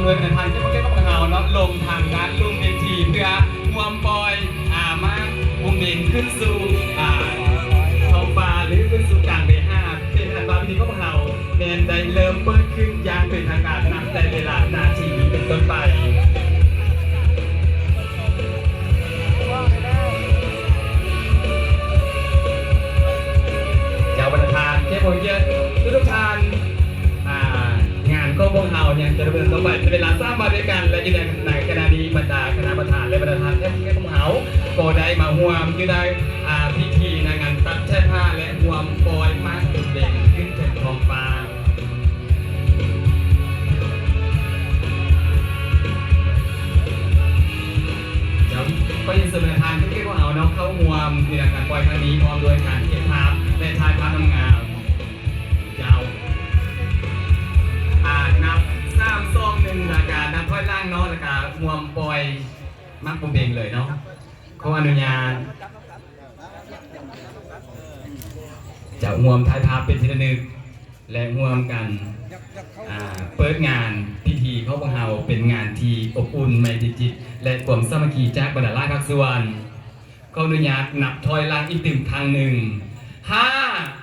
เงินทางที่พวกแกต้องเฮาเนาะลงทางด้านลุงเวทีเพื่อมวมปอยมาวงเด่นขึ้นสู่ท้องฟ้าหรือขึ้นสู่กลางเบห้าเป็นอันว่าพิธีของเฮาเน้นได้เริ่มเปิดขึ้นอย่างเป็นทางการนับแต่เวลานาทีเป็นต้นไปเจ้าประธานเทพโพเยอะทุกท่านงานก็พวกเราเนี่ยจะดำเนินต่อไปเป็นเวลาสร้างมาด้วยกันและยืนยันในขณะนี้บรรดาคณะประธานและประธานเทพพวกเราก็ได้มาห่วมยืนได้พิธีในงานตัดแช่ผ้าและห่วมปอยมากจุดเด่นขึ้นถึงท้องฟ้าก็ยินดีประธานที่เรียกว่าเอาเนาะเข้าห่วมในการปล่อยครั้งนี้พร้อมด้วยการเก็บภาพและถ่ายภาพงามยาวนับ3-2-1รายการนับถ้อยล่างเนาะรายการห่วมปล่อยมักปุ่มเองเลยเนาะขออนุญาตจะห่วมถ่ายภาพเป็นที่ระลึกและห่วมกันเปิดงานพิธีเขาพวกเราเป็นงานที่อบอุ่นไมตรีจิตและความสามัคคีจากบรรดาราภาคส่วนขออนุญาตนับถอยหลังอีก1 ครั้ง 5